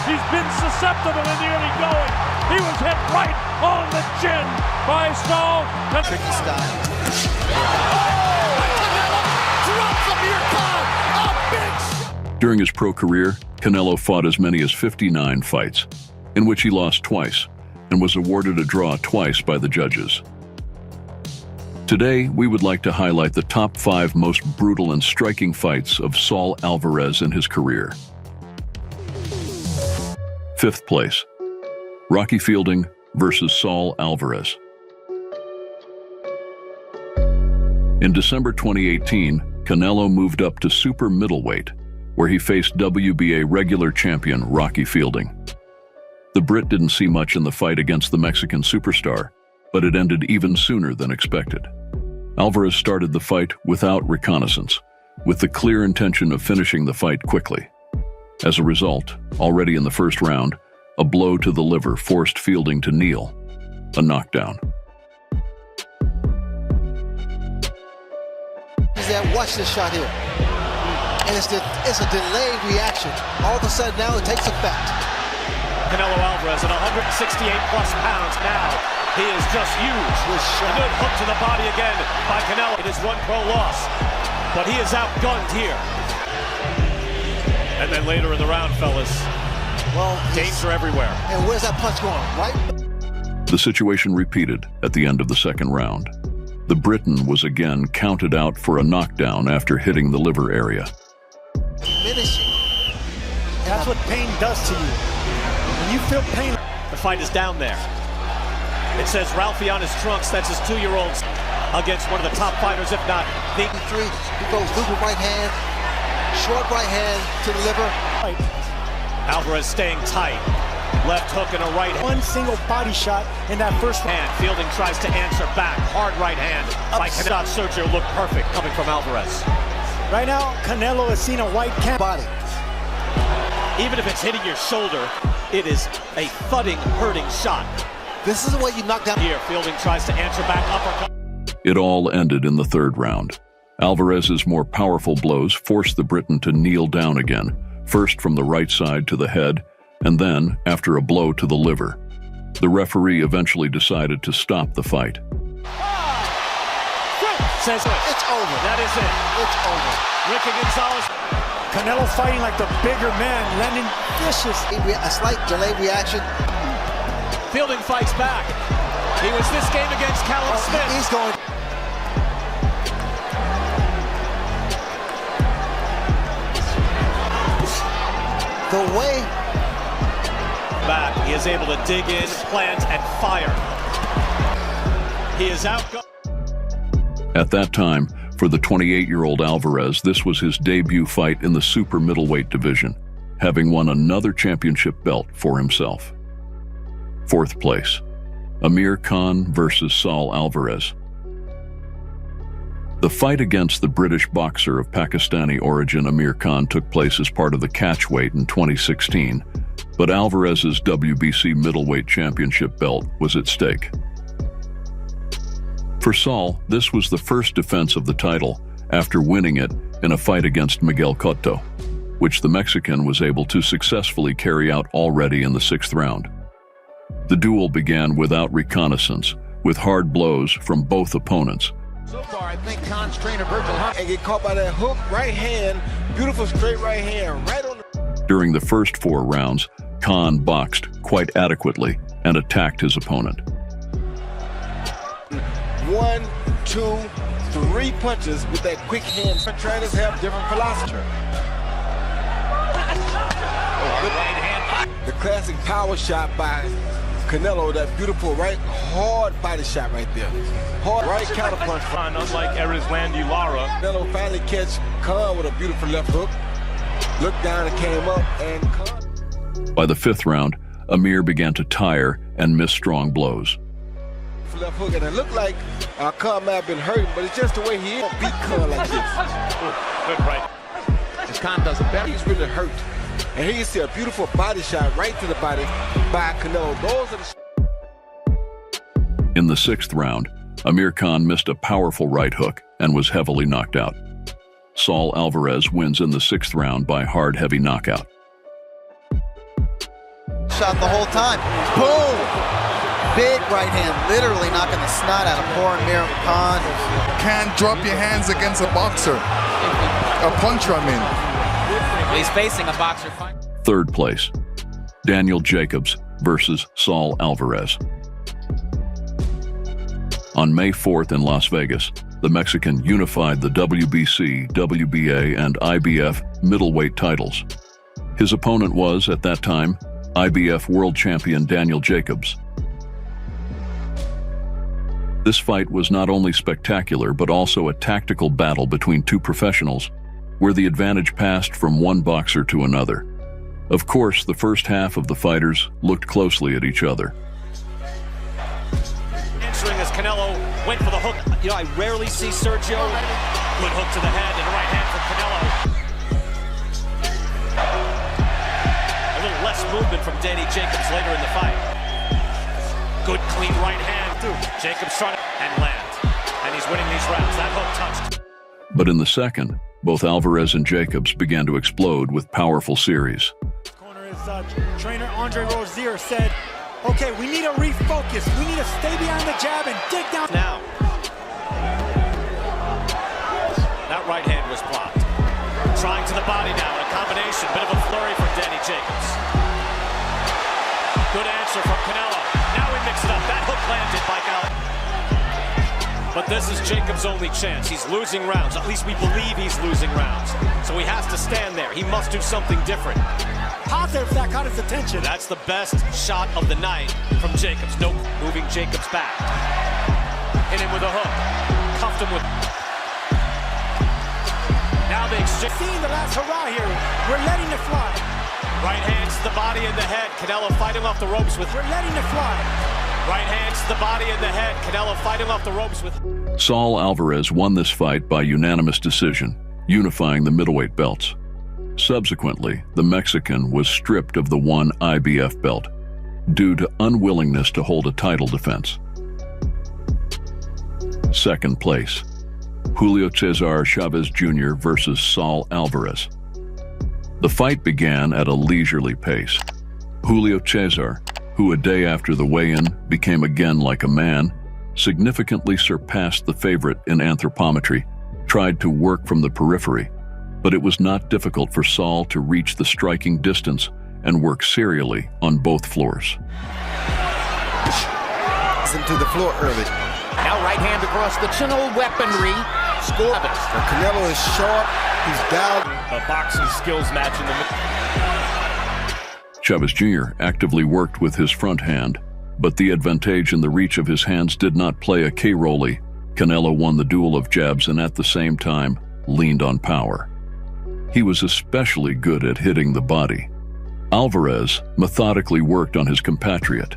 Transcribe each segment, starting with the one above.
He's been susceptible in the early going. He was hit right on the chin by Saul. Tricky style. During his pro career, Canelo fought as many as 59 fights, in which he lost twice and was awarded a draw twice by the judges. Today, we would like to highlight the top 5 most brutal and striking fights of Saul Alvarez in his career. 5th place, Rocky Fielding versus Saul Alvarez. In December 2018, Canelo moved up to super-middleweight, where he faced WBA regular champion Rocky Fielding. The Brit didn't see much in the fight against the Mexican superstar, but it ended even sooner than expected. Alvarez started the fight without reconnaissance, with the clear intention of finishing the fight quickly. As a result, already in the first round, a blow to the liver forced Fielding to kneel, a knockdown. Watch this shot here. And it's a delayed reaction. All of a sudden now it takes effect. Canelo Álvarez at 168 plus pounds now. He is just huge. A good hook to the body again by Canelo. It is one pro loss, but he is outgunned here. And then later in the round, fellas, well, danger everywhere. And where's that punch going, right? The situation repeated at the end of the second round. The Briton was again counted out for a knockdown after hitting the liver area. Diminishing. That's what pain does to you. When you feel pain. The fight is down there. It says Ralphie on his trunks. That's his 2-year-old against one of the top fighters, if not the 3. He goes looping right hand, short right hand to the liver. Alvarez staying tight. Left hook and a right hand. One single body shot in that first hand. Fielding tries to answer back. Hard right hand. Like Canelo Sergio looked perfect coming from Alvarez. Right now, Canelo has seen a white body. Even if it's hitting your shoulder, it is a thudding, hurting shot. This is the way you knock down. Here, Fielding tries to answer back, uppercut. It all ended in the third round. Alvarez's more powerful blows forced the Briton to kneel down again, first from the right side to the head, and then after a blow to the liver. The referee eventually decided to stop the fight. Says it's over. That is it. It's over. Ricky Gonzalez. Canelo fighting like the bigger man, landing vicious. A slight delayed reaction. Fielding fights back. He was this game against Callum Smith. He's going. The way back, he is able to dig in, plant, and fire. He is outgunned. At that time, for the 28-year-old Alvarez, this was his debut fight in the super middleweight division, having won another championship belt for himself. 4th place, Amir Khan versus Saul Alvarez. The fight against the British boxer of Pakistani origin Amir Khan took place as part of the catchweight in 2016, but Alvarez's WBC middleweight championship belt was at stake. For Saul, this was the first defense of the title after winning it in a fight against Miguel Cotto, which the Mexican was able to successfully carry out already in the 6th round. The duel began without reconnaissance, with hard blows from both opponents. So far, I think Khan's trainer Virgil Hunt and get caught by that hook right hand, beautiful straight right hand, right on the... During the first 4 rounds, Khan boxed quite adequately and attacked his opponent. 1, 2, 3 punches with that quick hand. Different trainers have different philosophy. The classic power shot by Canelo, that beautiful right, hard body shot right there. Hard right counterpunch. Unlike Erislandy Lara. Canelo finally catch Khan with a beautiful left hook. Looked down and came up, and Khan... By the 5th round, Amir began to tire and miss strong blows. Left hook, and it looked like Khan might have been hurting, but it's just the way he is. Beat Khan like this. Good right. As Khan does it better, he's really hurt. And here you see a beautiful body shot right to the body by Canelo. Those are the... In the 6th round, Amir Khan missed a powerful right hook and was heavily knocked out. Saul Alvarez wins in the 6th round by hard, heavy knockout. shot the whole time. Boom! Big right hand, literally knocking the snot out of poor Amir Khan. Can't drop your hands against a boxer. A puncher, I mean. He's facing a boxer fight. Third place, Daniel Jacobs versus Saul Álvarez. On May 4th in Las Vegas, the Mexican unified the WBC, WBA, and IBF middleweight titles. His opponent was, at that time, IBF world champion Daniel Jacobs. This fight was not only spectacular but also a tactical battle between two professionals, where the advantage passed from one boxer to another. Of course, the first half of the fighters looked closely at each other. Answering as Canelo went for the hook. You know, I rarely see Sergio. Good hook to the head and a right hand for Canelo. A little less movement from Danny Jacobs later in the fight. Good clean right hand. Jacobs trying to and land. And he's winning these rounds. That hook touched. But in the second, both Álvarez and Jacobs began to explode with powerful series. Trainer Andre Rozier said, okay, we need to refocus. We need to stay behind the jab and dig down. Now, that right hand was blocked. Trying to the body now, a combination, bit of a flurry from Danny Jacobs. Good answer from Canelo. Now we mix it up. That hook landed by Canelo. But this is Jacobs' only chance. He's losing rounds. At least we believe he's losing rounds. So he has to stand there. He must do something different. Positive that caught his attention. That's the best shot of the night from Jacobs. Nope, moving Jacobs back. Hit him with a hook. Cuffed him with... Now they exchange. Seeing the last hurrah here. We're letting it fly. Right hands to the body and the head. Canelo fighting off the ropes with... We're letting it fly. Right hands to the body and the head. Canelo fighting off the ropes with... Saul Álvarez won this fight by unanimous decision, unifying the middleweight belts. Subsequently, the Mexican was stripped of the one IBF belt due to unwillingness to hold a title defense. Second place, Julio Cesar Chavez Jr. versus Saul Álvarez. The fight began at a leisurely pace. Julio Cesar, who a day after the weigh-in became again like a man, significantly surpassed the favorite in anthropometry, tried to work from the periphery, but it was not difficult for Saul to reach the striking distance and work serially on both floors. Into the floor early. Now right hand across the chin, old weaponry. Score. Canelo is sharp. He's down. A boxing skills match in the middle. Chavez Jr. actively worked with his front hand, but the advantage in the reach of his hands did not play a key role. Canelo won the duel of jabs and at the same time leaned on power. He was especially good at hitting the body. Álvarez methodically worked on his compatriot.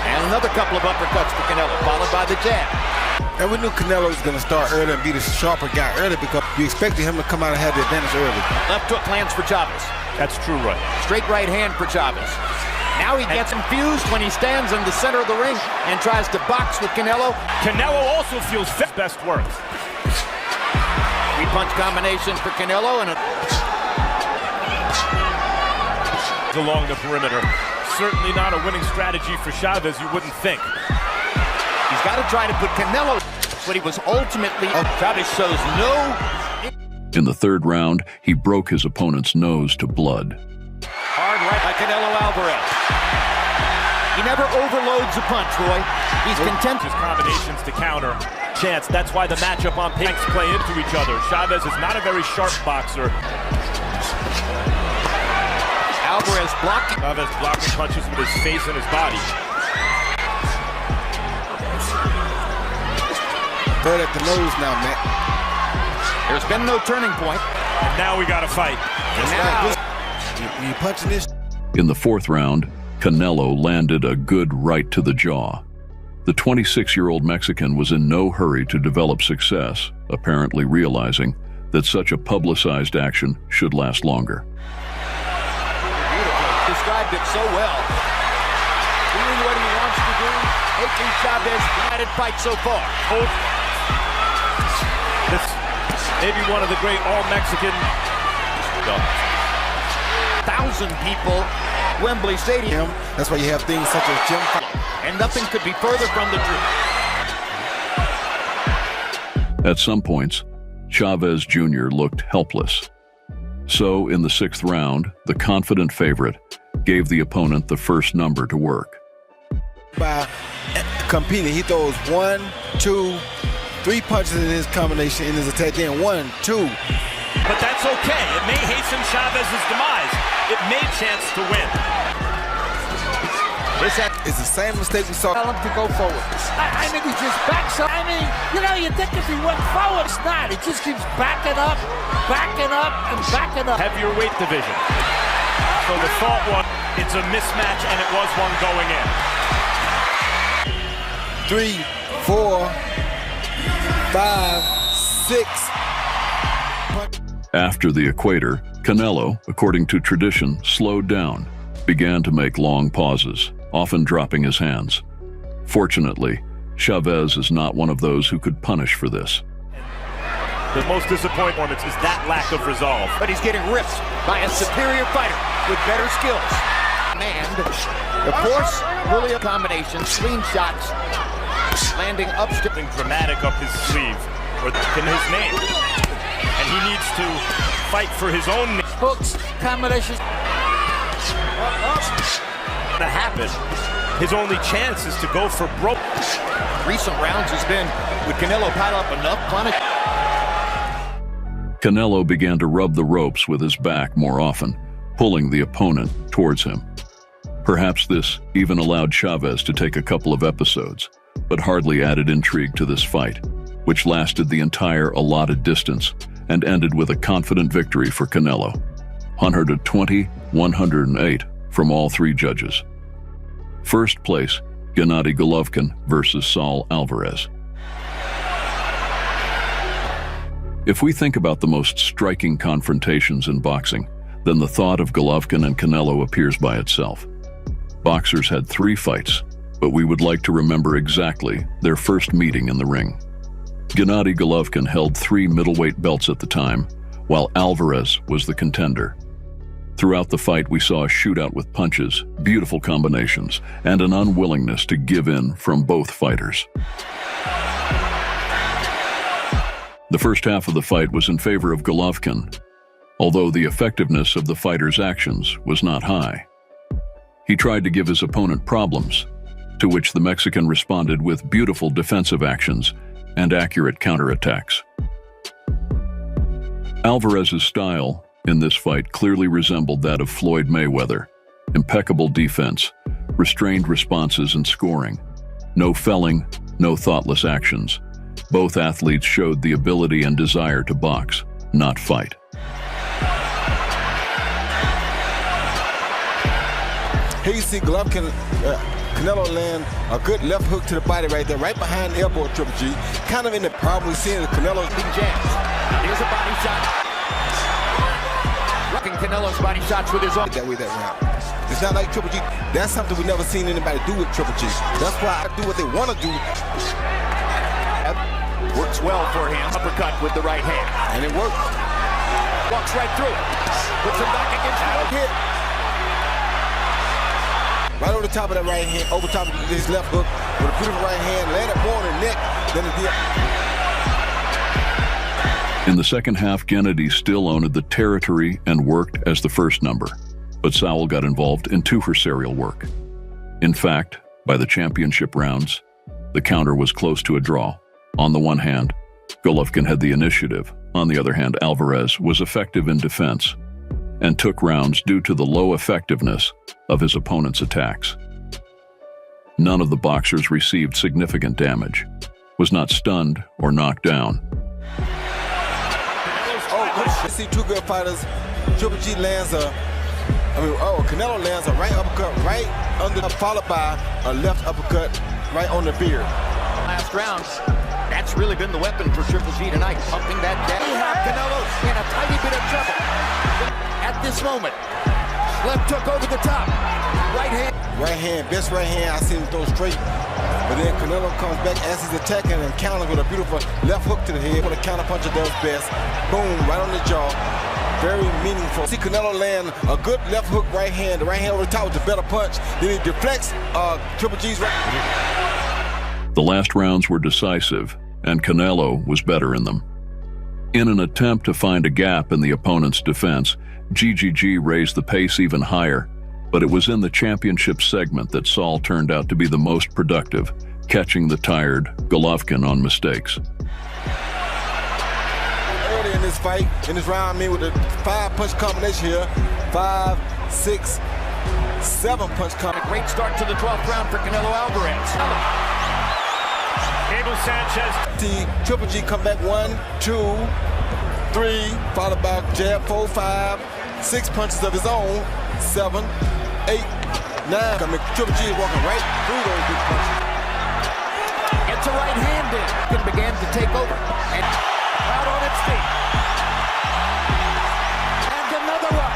And another couple of uppercuts for Canelo, followed by the jab. And we knew Canelo was going to start early and be the sharper guy early because we expected him to come out and have the advantage early. Left hook lands for Chavez. That's true, right? Straight right hand for Chavez. Now he gets confused when he stands in the center of the ring and tries to box with Canelo. Canelo also feels best work. Three-punch combination for Canelo and along the perimeter. Certainly not a winning strategy for Chavez, you wouldn't think. he's got to try to put Canelo, but he was ultimately... Chavez shows no... In the third round, he broke his opponent's nose to blood. Hard right by Canelo Álvarez. He never overloads a punch, Roy. He's content. His combinations to counter. Chance, that's why the matchup on pace play into each other. Chavez is not a very sharp boxer. Álvarez blocking. Chavez blocking punches with his face and his body. Third at the nose now, Matt. There's been no turning point. And now we got to fight. That's now, right. You punching this? In the fourth round, Canelo landed a good right to the jaw. The 26-year-old Mexican was in no hurry to develop success, apparently realizing that such a publicized action should last longer. beautifully described it so well. Doing what he wants to do, making Chavez united fight so far. This may be one of the great all-Mexican. 1,000 people, Wembley Stadium. That's why you have things such as gym fight. And nothing could be further from the truth. At some points, Chavez Jr. looked helpless. So, in the 6th round, the confident favorite gave the opponent the first number to work. By competing, he throws 1, 2, 3 punches in his combination in his attack. Then 1, 2. But that's okay. It may hasten Chavez's demise. It may chance to win. This is the same mistake we saw. Tell him to go forward. I mean, he just backs up. I mean, you know, you think if he went forward, it's not. It just keeps backing up, and backing up. Heavier weight division. So the thought one, it's a mismatch, and it was one going in. 3, 4, 5, 6. After the equator, Canelo, according to tradition, slowed down, began to make long pauses, often dropping his hands. Fortunately, Chavez is not one of those who could punish for this. The most disappointing performance is that lack of resolve. But he's getting ripped by a superior fighter with better skills. And the force, really a combination, clean shots, landing up. Something dramatic up his sleeve, or in his name. And he needs to fight for his own name. Hooks, combinations. To happen. His only chance is to go for broke. Recent rounds has been, would Canelo pile up enough punishment? Canelo began to rub the ropes with his back more often, pulling the opponent towards him. Perhaps this even allowed Chavez to take a couple of episodes, but hardly added intrigue to this fight, which lasted the entire allotted distance and ended with a confident victory for Canelo. 120-108 from all 3 judges. First place, Gennady Golovkin versus Saul Álvarez. If we think about the most striking confrontations in boxing, then the thought of Golovkin and Canelo appears by itself. Boxers had 3 fights, but we would like to remember exactly their first meeting in the ring. Gennady Golovkin held 3 middleweight belts at the time, while Álvarez was the contender. Throughout the fight, we saw a shootout with punches, beautiful combinations, and an unwillingness to give in from both fighters. The first half of the fight was in favor of Golovkin, although the effectiveness of the fighter's actions was not high. He tried to give his opponent problems, to which the Mexican responded with beautiful defensive actions and accurate counterattacks. Álvarez's style in this fight clearly resembled that of Floyd Mayweather. Impeccable defense, restrained responses and scoring. No felling, no thoughtless actions. Both athletes showed the ability and desire to box, not fight. Here you see Golovkin, Canelo land a good left hook to the body right there, right behind the elbow of Triple G. Kind of in the problem we're seeing is Canelo's Big jabs. Here's a body shot. Rocking Canelo's body shots with his own. that way that round. It's not like Triple G. That's something we never seen anybody do with Triple G. That's why I do what they want to do. Works well for him. Uppercut with the right hand. And it works. Walks right through it. Puts him back against the Hit. Right over the top of that right hand, over top of his left hook, with a beautiful right hand, landed more on the neck than it did. In the second half, Gennady still owned the territory and worked as the first number, but Saúl got involved in two-for-serial work. In fact, by the championship rounds, the counter was close to a draw. On the one hand, Golovkin had the initiative. On the other hand, Álvarez was effective in defense and took rounds due to the low effectiveness of his opponent's attacks. None of the boxers received significant damage, was not stunned or knocked down. I see two good fighters. Triple G lands Canelo lands a right uppercut right under, followed by a left uppercut right on the beard. last round. That's really been the weapon for Triple G tonight, pumping that down. Canelo in a tiny bit of trouble. At this moment, left hook over the top. Right hand. Right hand, best right hand. I seen him throw straight. But then Canelo comes back as he's attacking and counters with a beautiful left hook to the head. What a counter puncher does best. Boom, right on the jaw. very meaningful. See Canelo land a good left hook right hand. The right hand over the top with the better punch. Then he deflects Triple G's right. The last rounds were decisive, and Canelo was better in them. In an attempt to find a gap in the opponent's defense, GGG raised the pace even higher, but it was in the championship segment that Saul turned out to be the most productive, catching the tired Golovkin on mistakes. Early in this fight, in this round, with the 5-punch combination here, 5, 6, 7-punch combination. A great start to the 12th round for Canelo Álvarez. Abel Sanchez. See Triple G come back 1, 2, 3, followed by jab 4, 5, 6 punches of his own, 7, 8, 9. I mean, Triple G is walking right through those big punches. Gets a right hand in. And began to take over. And out on its feet. And another one.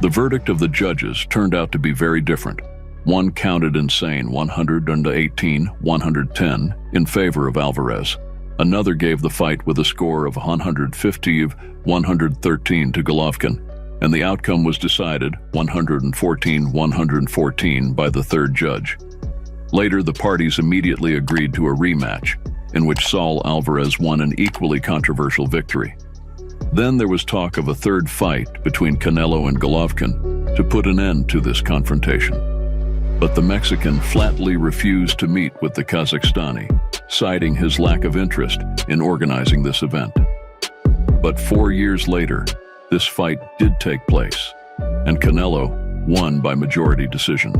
The verdict of the judges turned out to be very different. One counted insane 118-110 in favor of Álvarez. Another gave the fight with a score of 150-113 to Golovkin, and the outcome was decided 114-114 by the third judge. Later, the parties immediately agreed to a rematch, in which Saul Álvarez won an equally controversial victory. Then there was talk of a third fight between Canelo and Golovkin to put an end to this confrontation. But the Mexican flatly refused to meet with the Kazakhstani, citing his lack of interest in organizing this event. But 4 years later, this fight did take place, and Canelo won by majority decision.